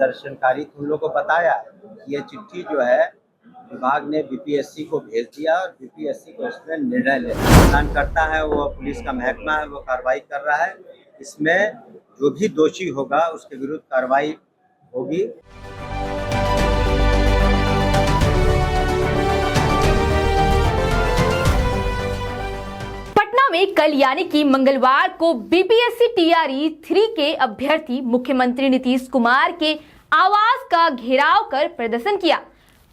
प्रदर्शनकारी थे उन लोगों को बताया कि ये चिट्ठी जो है विभाग ने बीपीएससी को भेज दिया और बीपीएससी को इसमें निर्णय लेना करता है। वो पुलिस का महकमा है, वो कार्रवाई कर रहा है। इसमें जो भी दोषी होगा उसके विरुद्ध कार्रवाई होगी। पटना में कल यानी कि मंगलवार को बीपीएससी टीआरई 3 के अभ्यर्थी मुख्यमंत्री नीतीश कुमार के आवास का घेराव कर प्रदर्शन किया।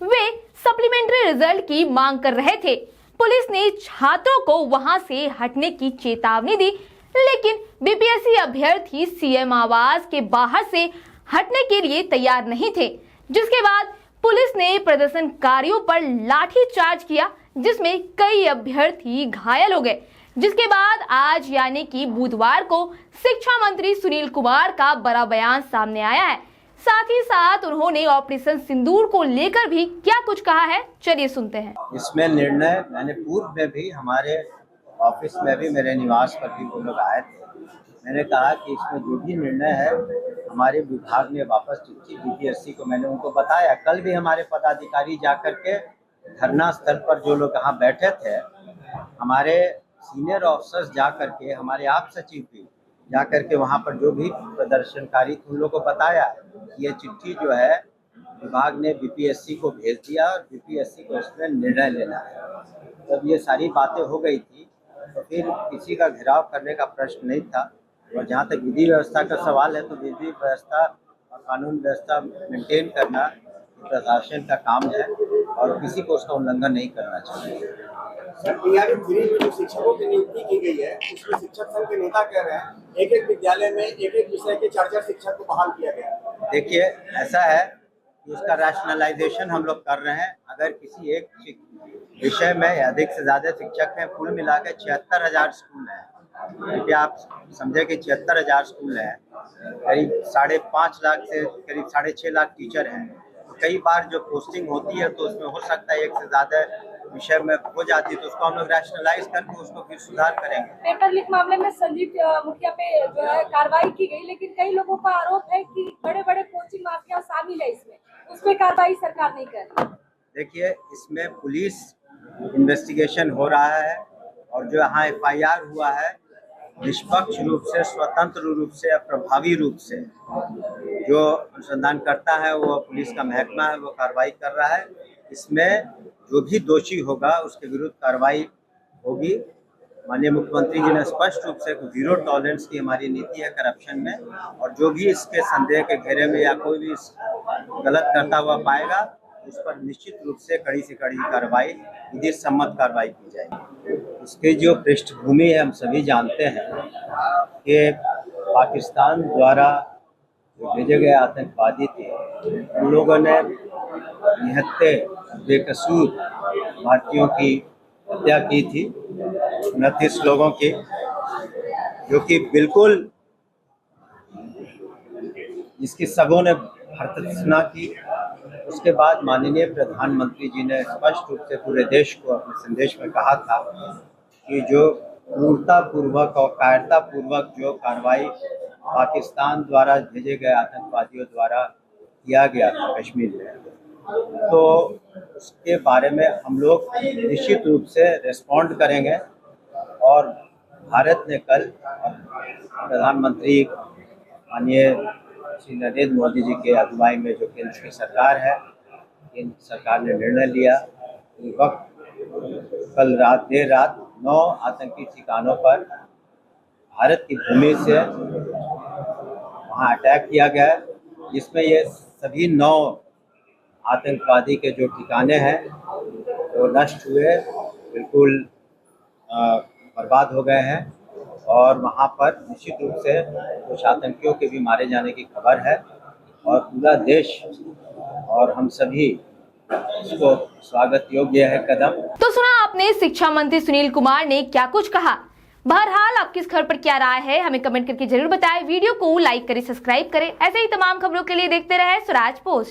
वे सप्लीमेंट्री रिजल्ट की मांग कर रहे थे। पुलिस ने छात्रों को वहां से हटने की चेतावनी दी, लेकिन बीपीएससी अभ्यर्थी सीएम आवास के बाहर से हटने के लिए तैयार नहीं थे, जिसके बाद पुलिस ने प्रदर्शनकारियों पर लाठीचार्ज किया, जिसमें कई अभ्यर्थी घायल हो गए। जिसके बाद आज यानी कि बुधवार को शिक्षा मंत्री सुनील कुमार का बड़ा बयान सामने आया है। साथ ही साथ उन्होंने ऑपरेशन सिंदूर को लेकर भी क्या कुछ कहा है, चलिए सुनते हैं। इसमें निर्णय मैंने पूर्व में भी हमारे ऑफिस में भी मेरे निवास पर भी वो लोग आए थे। मैंने कहा कि इसमें जो भी निर्णय है हमारे विभाग ने वापस चिट्ठी बीपीएससी को मैंने उनको बताया। कल भी हमारे पदाधिकारी जाकर के धरना स्थल पर जो लोग यहाँ बैठे थे, हमारे सीनियर ऑफिसर्स जा करके, हमारे आप सचिव भी जा करके वहाँ पर जो भी प्रदर्शनकारी थे उन लोगों को बताया कि ये चिट्ठी जो है विभाग ने बीपीएससी को भेज दिया और बीपीएससी को इसमें निर्णय लेना है। जब ये सारी बातें हो गई थी तो फिर किसी का घेराव करने का प्रश्न नहीं था। और जहाँ तक विधि व्यवस्था का सवाल है तो विधि व्यवस्था और कानून व्यवस्था मेंटेन करना प्रशासन का काम है और किसी को उसका उल्लंघन नहीं करना चाहिए। टीआरई 3 में जो शिक्षकों की नियुक्ति की गई है, उसमें शिक्षक संघ के नेता कह रहे हैं एक विद्यालय में एक विषय के 4 शिक्षक को बहाल किया गया। देखिए, ऐसा है कि उसका रैशनलाइजेशन हम लोग कर रहे हैं। अगर किसी एक विषय में अधिक से ज़्यादा शिक्षक हैं, कुल मिला के 76,000 स्कूल हैं, क्योंकि आप समझे कि 76,000 स्कूल हैं, करीब 5.5 लाख से करीब 6.5 लाख टीचर हैं। तो कई बार जो पोस्टिंग होती है तो उसमें हो सकता है एक से ज़्यादा विषय में हो जाती है, तो उसको हम लोग रैशनलाइज करके उसको फिर सुधार करेंगे। पेपर लीक मामले में संजीव मुखिया पे जो है कार्रवाई की गई, लेकिन कई लोगों का आरोप है कि बड़े बड़े कोचिंग माफिया शामिल है इसमें, उसमें कार्रवाई सरकार नहीं कर रही। देखिए, इसमें पुलिस इन्वेस्टिगेशन हो रहा है और जो यहाँ एफआईआर हुआ है निष्पक्ष रूप से, स्वतंत्र रूप से, प्रभावी रूप से जो अनुसंधान करता है वो पुलिस का महकमा है, वो कार्रवाई कर रहा है। इसमें जो भी दोषी होगा उसके विरुद्ध कार्रवाई होगी। माननीय मुख्यमंत्री जी ने स्पष्ट रूप से 0 टॉलरेंस की हमारी नीति है करप्शन में, और जो भी इसके संदेह के घेरे में या कोई भी गलत करता हुआ पाएगा उस पर निश्चित रूप से कड़ी से कड़ी कार्रवाई, विधि सम्मत कार्रवाई की जाएगी। इसकी जो पृष्ठभूमि है हम सभी जानते हैं कि पाकिस्तान द्वारा जो भेजे गए आतंकवादी थे, उन लोगों ने निहत्थे बेकसूर भारतीयों की हत्या की थी, 29 लोगों की, जो कि बिल्कुल जिसकी सबों ने भर्त्सना की। उसके बाद माननीय प्रधानमंत्री जी ने स्पष्ट रूप से पूरे देश को अपने संदेश में कहा था कि जो क्रूरतापूर्वक और कायरतापूर्वक जो कार्रवाई पाकिस्तान द्वारा भेजे गए आतंकवादियों द्वारा किया गया था कश्मीर में, तो उसके बारे में हम लोग निश्चित रूप से रिस्पॉन्ड करेंगे। और भारत ने कल प्रधानमंत्री माननीय श्री नरेंद्र मोदी जी के अगुवाई में जो केंद्र की सरकार है, केंद्र सरकार ने निर्णय लिया कि वक्त कल देर रात 9 आतंकी ठिकानों पर भारत की भूमि से वहाँ अटैक किया गया, जिसमें ये सभी 9 आतंकवादी के जो ठिकाने हैं वो नष्ट हुए, बिल्कुल बर्बाद हो गए हैं। और वहाँ पर निश्चित रूप से कुछ आतंकियों के भी मारे जाने की खबर है और पूरा देश और हम सभी इसको स्वागत योग्य है कदम। तो सुना आपने शिक्षा मंत्री सुनील कुमार ने क्या कुछ कहा। बहरहाल आपकी इस खबर पर क्या राय है हमें कमेंट करके जरूर बताएं। वीडियो को लाइक करें, सब्सक्राइब करें। ऐसे ही तमाम खबरों के लिए देखते रहे स्वराज पोस्ट।